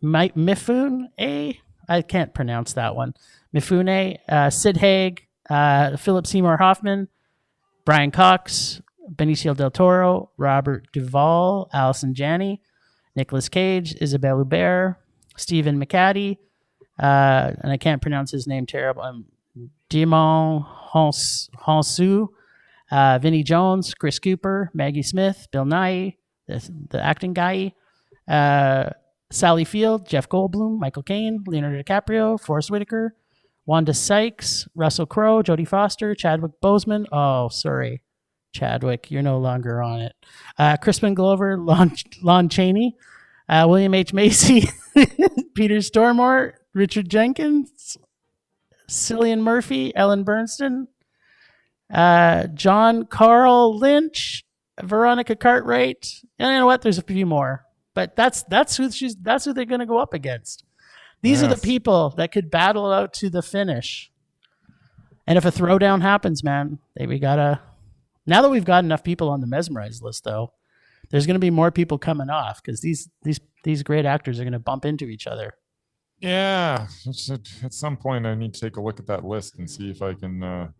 Mifune. I can't pronounce that one. Mifune, Sid Haig, Philip Seymour Hoffman, Brian Cox, Benicio del Toro, Robert Duvall, Allison Janney, Nicolas Cage, Isabelle Huppert, Stephen McCaddy, and I can't pronounce his name terrible. Dimon Honsu, Vinnie Jones, Chris Cooper, Maggie Smith, Bill Nighy, the acting guy, Sally Field, Jeff Goldblum, Michael Caine, Leonardo DiCaprio, Forrest Whitaker, Wanda Sykes, Russell Crowe, Jodie Foster, Chadwick Boseman. Oh, sorry, Chadwick, you're no longer on it. Crispin Glover, Lon Chaney, William H. Macy, Peter Stormare, Richard Jenkins, Cillian Murphy, Ellen Bernstein, John Carl Lynch, Veronica Cartwright. And you know what? There's a few more, but that's who they're going to go up against. These are the people that could battle out to the finish. And if a throwdown happens, man, now that we've got enough people on the mesmerized list, though, there's going to be more people coming off because these great actors are going to bump into each other. Yeah, at some point I need to take a look at that list and see if I can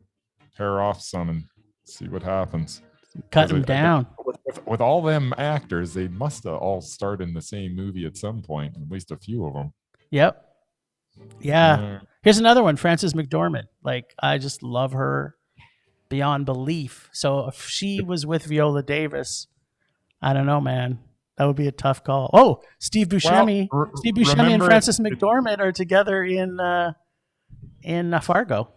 pair off some and see what happens. Cut them down. With all them actors, they must have all starred in the same movie at some point, at least a few of them. Yep. Yeah. Here's another one, Frances McDormand. Like, I just love her beyond belief. So if she was with Viola Davis, I don't know, man. That would be a tough call. Oh, Steve Buscemi. Steve Buscemi and Frances McDormand are together in Fargo.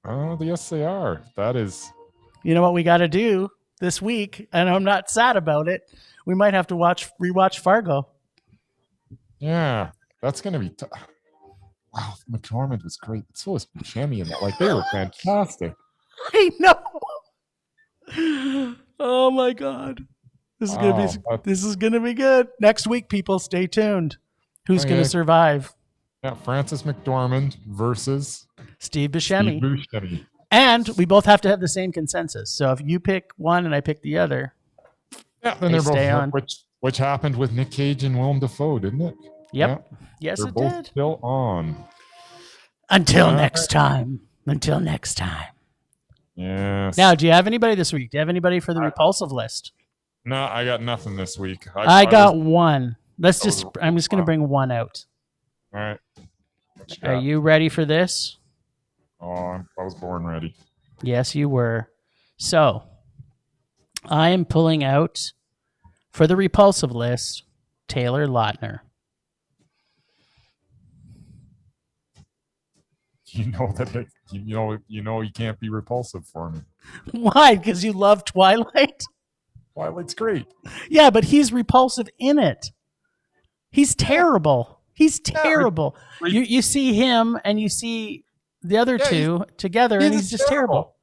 Oh, yes, they are. That is. You know what we got to do this week, and I'm not sad about it. We might have to rewatch Fargo. Yeah, that's gonna be. Wow, McDormand was great. So was Buscemi and like they were fantastic. I know. Oh my God. This is gonna be good. Next week, people, stay tuned. Who's gonna survive? Yeah, Frances McDormand versus Steve Buscemi. And we both have to have the same consensus. So if you pick one and I pick the other, then they're both on. Which happened with Nick Cage and Willem Dafoe, didn't it? Yep. Yeah. Yes, they're it both did. Still on. Until next time. Until next time. Yes. Now, do you have anybody this week? Do you have anybody for the repulsive list? No, I got nothing this week. I got one. I'm just going to bring one out. All right. Are you ready for this? Oh, I was born ready. Yes, you were. So, I am pulling out for the repulsive list, Taylor Lautner. You know that you can't be repulsive for me. Why? Because you love Twilight? Twilight's great. Yeah, but he's repulsive in it. He's terrible. He's terrible. You see him and you see the other two together, and he's just terrible.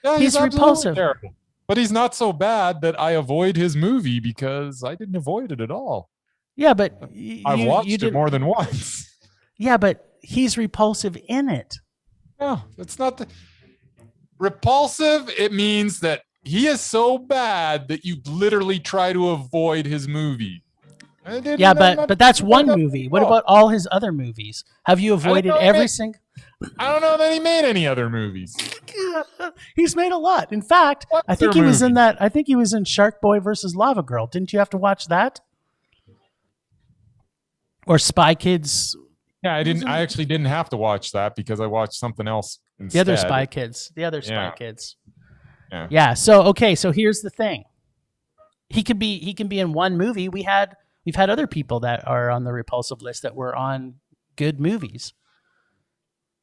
Yeah, He's absolutely repulsive. terrible. But he's not so bad that I avoid his movie because I didn't avoid it at all. Yeah, but I've you watched did. it more than once. Yeah, but he's repulsive in it. No, it's not the repulsive. It means that he is so bad that you literally try to avoid his movie. Yeah, but that's one movie. What about all his other movies? Have you avoided every single? I don't know that he made any other movies. He's made a lot. In fact, I think he was in that. I think he was in Shark Boy versus Lava Girl. Didn't you have to watch that? Or Spy Kids? Yeah, I didn't. I actually didn't have to watch that because I watched something else instead. The other Spy Kids. The other Spy Kids. Yeah. Yeah. So okay. So here's the thing. He can be in one movie. We've had other people that are on the repulsive list that were on good movies.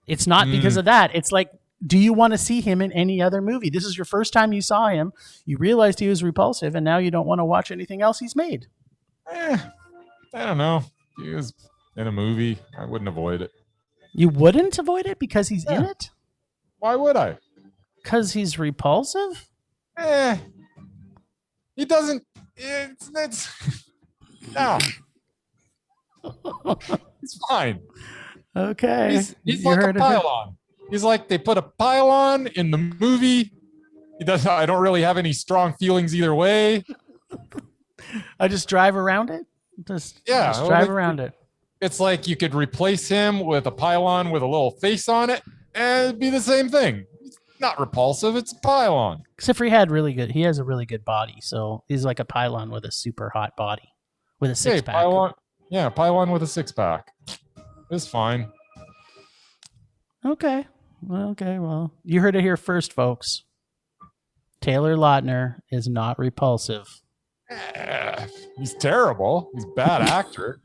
It's not because of that. It's like, do you want to see him in any other movie? This is your first time you saw him. You realized he was repulsive, and now you don't want to watch anything else he's made. I don't know. He was in a movie. I wouldn't avoid it. You wouldn't avoid it because he's in it? Why would I? Because he's repulsive? He doesn't. It's no. It's fine. Okay. He's like a pylon. He's like they put a pylon in the movie. He does. I don't really have any strong feelings either way. I just drive around it. Just drive around it. It's like you could replace him with a pylon with a little face on it, and it'd be the same thing. It's not repulsive. It's a pylon. Except for he has a really good body, so he's like a pylon with a super hot body with a six-pack. Pylon with a six-pack. It's fine. Okay. Well, you heard it here first, folks. Taylor Lautner is not repulsive. He's terrible. He's a bad actor.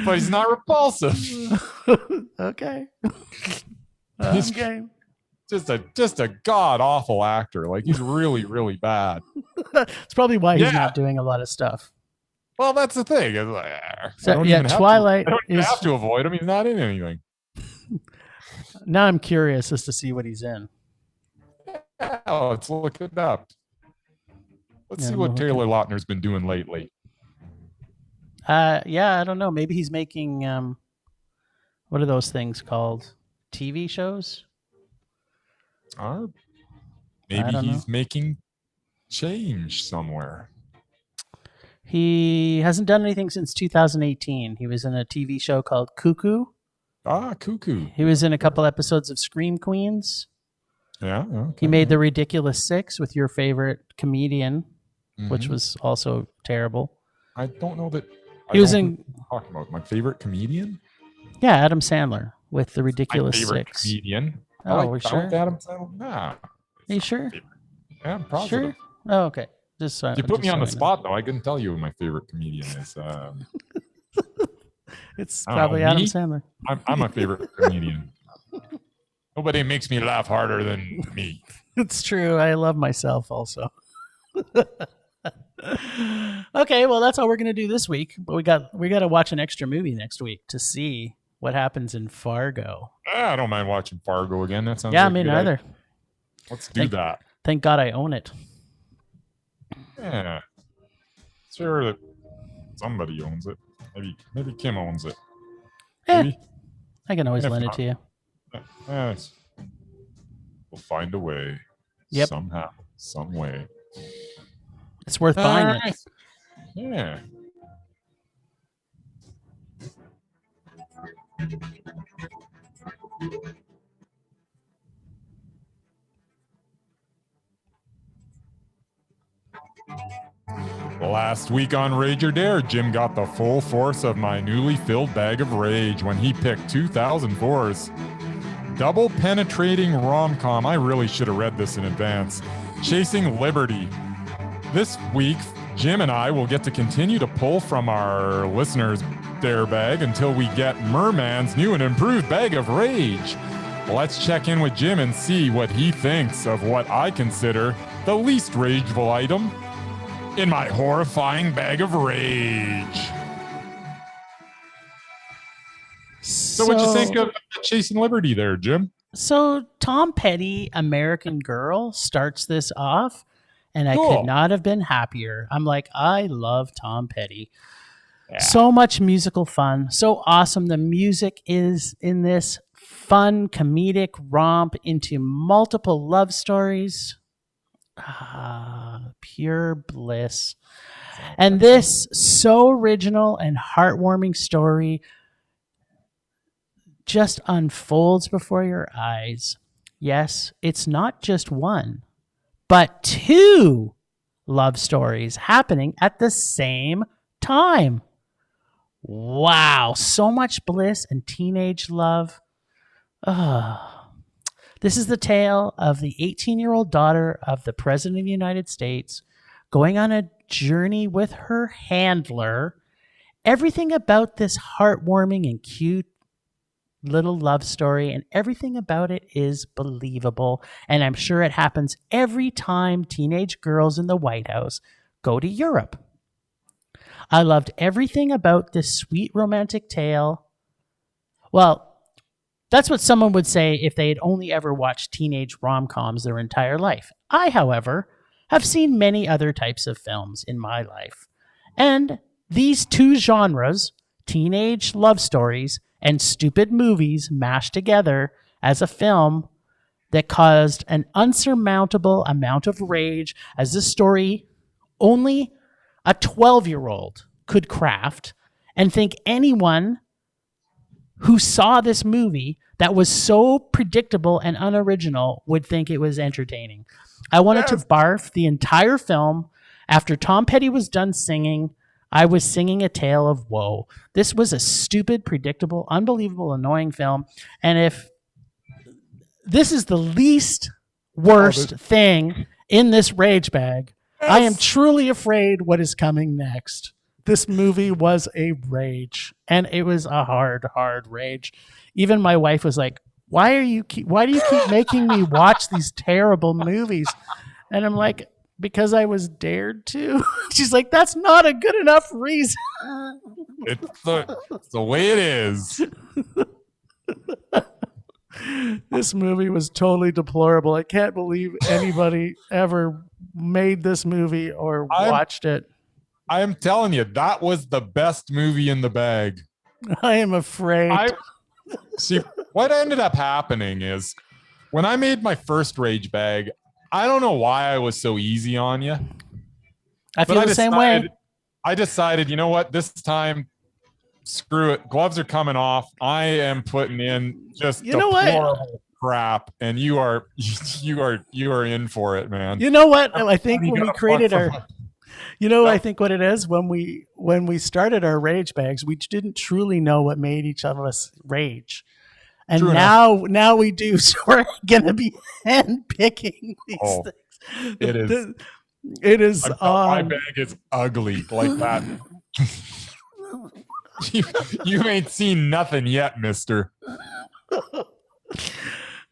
But he's not repulsive. Okay. He's just a god awful actor. Like he's really, really bad. That's probably why he's not doing a lot of stuff. Well, that's the thing. Twilight. I don't even have to avoid him. He's not in anything. Now I'm curious as to see what he's in. Oh, let's look it up. Let's see what Taylor Lautner's been doing lately. I don't know. Maybe he's making what are those things called? TV shows? Maybe he's making change somewhere. He hasn't done anything since 2018. He was in a TV show called Cuckoo. Cuckoo. He was in a couple episodes of Scream Queens. Yeah. Okay. He made The Ridiculous Six with your favorite comedian, which was also terrible. I don't know that. He was in. Talking about my favorite comedian. Yeah, Adam Sandler with The Ridiculous My favorite Six. comedian. We're sure. Adam Sandler. Nah. Are you sure? Yeah, I'm positive. Sure. Oh, okay. Just you put me on the spot, though. I couldn't tell you who my favorite comedian is. It's probably Adam Sandler. I'm my favorite comedian. Nobody makes me laugh harder than me. It's true. I love myself also. Okay, well, that's all we're going to do this week. But we got to watch an extra movie next week to see what happens in Fargo. I don't mind watching Fargo again. That sounds me neither. Let's do that. Thank God I own it. Yeah. Sure that somebody owns it. Maybe Kim owns it. I can always lend it to you. Yes. We'll find a way. Yep. Somehow. Some way. It's worth buying it. Yeah. Last week on Rage or Dare, Jim got the full force of my newly filled bag of rage when he picked 2004's double penetrating rom-com. I really should have read this in advance. Chasing Liberty. This week, Jim and I will get to continue to pull from our listeners' Dare bag until we get Merman's new and improved bag of rage. Let's check in with Jim and see what he thinks of what I consider the least rageful item in my horrifying bag of rage. So what'd you think of Chasing Liberty there, Jim? So Tom Petty, American Girl, starts this off, and I Cool. could not have been happier. I'm like, I love Tom Petty. Yeah. So much musical fun. So awesome. The music is in this fun comedic romp into multiple love stories. Pure bliss. And this so original and heartwarming story just unfolds before your eyes. Yes, it's not just one, but two love stories happening at the same time. Wow, so much bliss and teenage love. This is the tale of the 18-year-old daughter of the President of the United States going on a journey with her handler. Everything about this heartwarming and cute little love story and everything about it is believable. And I'm sure it happens every time teenage girls in the White House go to Europe. I loved everything about this sweet romantic tale. Well, that's what someone would say if they had only ever watched teenage rom-coms their entire life. I, however, have seen many other types of films in my life. And these two genres, teenage love stories and stupid movies mashed together as a film that caused an unsurmountable amount of rage as this story only a 12-year-old could craft, and think anyone who saw this movie that was so predictable and unoriginal would think it was entertaining. I wanted to barf the entire film. After Tom Petty was done singing, I was singing a tale of woe. This was a stupid, predictable, unbelievable, annoying film. And if this is the least worst thing in this rage bag, I am truly afraid what is coming next. This movie was a rage, and it was a hard rage. Even my wife was like, why do you keep making me watch these terrible movies? And I'm like, because I was dared to. She's like, that's not a good enough reason. It's the way it is. This movie was totally deplorable. I can't believe anybody ever made this movie or watched it. I am telling you, that was the best movie in the bag. I am afraid. See, what ended up happening is when I made my first rage bag, I don't know why I was so easy on you. I feel the same way. I decided, you know what, this time, screw it. Gloves are coming off. I am putting in just deplorable crap, and you are in for it, man. You know what? I think when we created our, I think what it is when we started our rage bags, we didn't truly know what made each of us rage. And now we do. So we're gonna be handpicking these things. It is. It is. My bag is ugly like that. you ain't seen nothing yet, mister.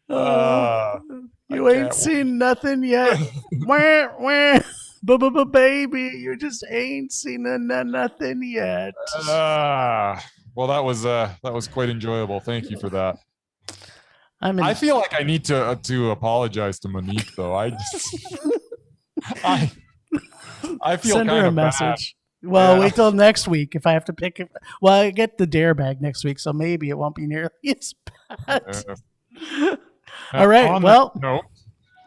You ain't seen nothing yet. Wah, wah. Baby, you just ain't seen nothing yet. Well, that was quite enjoyable. Thank you for that. I feel like I need to apologize to Monique, though. I feel send kind her a of message. bad. Well, wait till next week if I have to pick it. Well, I get the dare bag next week, so maybe it won't be nearly as bad. All right. Well,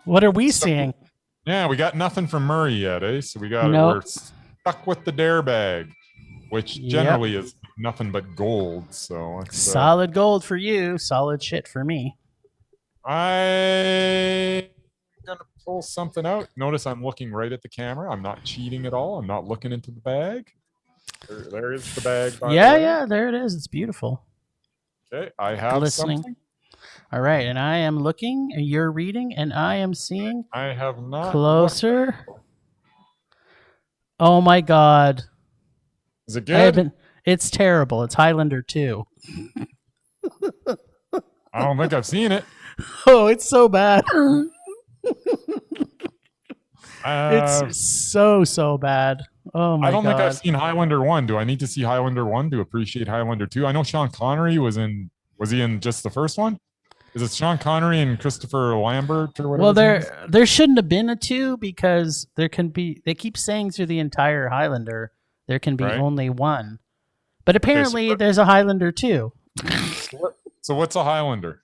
what are we seeing? Yeah, we got nothing from Murray yet, eh? So we're stuck with the dare bag, which generally is nothing but gold. So it's, solid gold for you, solid shit for me. I'm gonna pull something out. Notice I'm looking right at the camera. I'm not cheating at all. I'm not looking into the bag. There is the bag. Yeah, there it is. It's beautiful. Okay, I have something. All right, and I am looking, and you're reading, and I am seeing. I have not. Closer. Oh my God. Is it good? It's terrible. It's Highlander 2. I don't think I've seen it. Oh, it's so bad. It's so bad. Oh my God. I don't think I've seen Highlander 1. Do I need to see Highlander 1 to appreciate Highlander 2? I know Sean Connery was he in just the first one? Is it Sean Connery and Christopher Lambert or whatever? Well, his name is? there shouldn't have been a 2 because there can be. They keep saying through the entire Highlander there can be Right. only one, but apparently what- there's a Highlander 2. So what's a Highlander?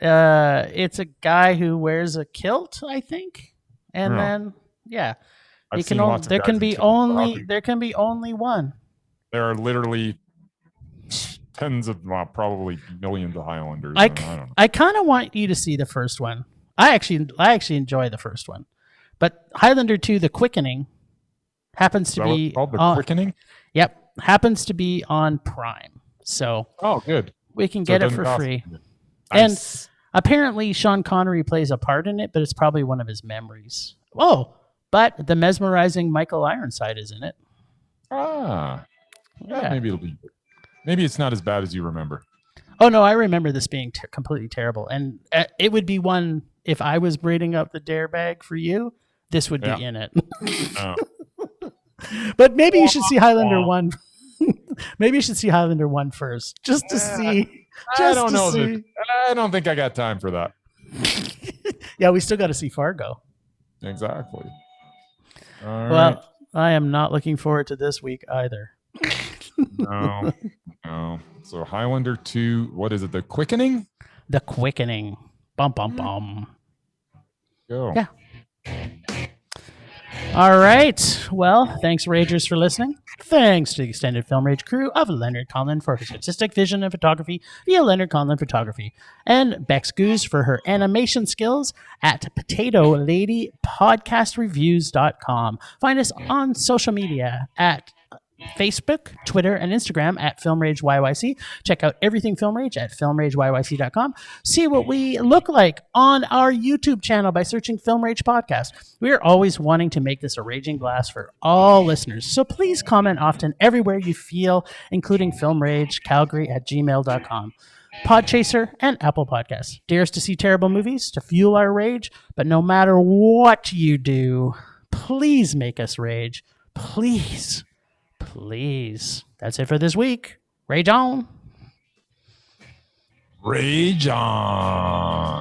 It's a guy who wears a kilt, I think, and Yeah. then yeah, I've you seen can lots of there guys can in be kilts, but how only can- there can be only one. There are literally tens of, well, probably millions of Highlanders. I and I don't know. I kind of want you to see the first one. I actually enjoy the first one, but Highlander 2: The Quickening happens Is to that what be it's called? The on, Quickening? Yep, happens to be on Prime, so Oh, good. we can So get it doesn't for cost free. me. And Nice. apparently, Sean Connery plays a part in it, but it's probably one of his memories. Oh, but the mesmerizing Michael Ironside is in it. Yeah, Yeah. maybe it'll be. Maybe it's not as bad as you remember. Oh no, I remember this being completely terrible, and it would be one if I was braiding up the dare bag for you. This would be Yeah. in it. Oh. But maybe you should see Highlander 1. Maybe you should see Highlander 1 first, just to see. I Just don't to know. see. I don't think I got time for that. Yeah, we still got to see Fargo. Exactly. All right. Well, I am not looking forward to this week either. No. No. So Highlander 2, what is it? The Quickening? The Quickening. Bum bum bum. Go. Yeah. All right. Well, thanks, Ragers, for listening. Thanks to the extended Film Rage crew of Leonard Conlon for his artistic vision and photography via Leonard Conlon Photography, and Bex Goose for her animation skills at Potato Lady PodcastReviews.com. Find us on social media at Facebook, Twitter, and Instagram at Film Rage YYC. Check out everything Film Rage at filmrageyyc.com. See what we look like on our YouTube channel by searching Film Rage Podcast. We are always wanting to make this a raging blast for all listeners, so please comment often everywhere you feel, including filmragecalgary@gmail.com. Podchaser, and Apple Podcasts. Dare us to see terrible movies to fuel our rage, but no matter what you do, please make us rage. Please. Please. That's it for this week. Rage on. Rage on.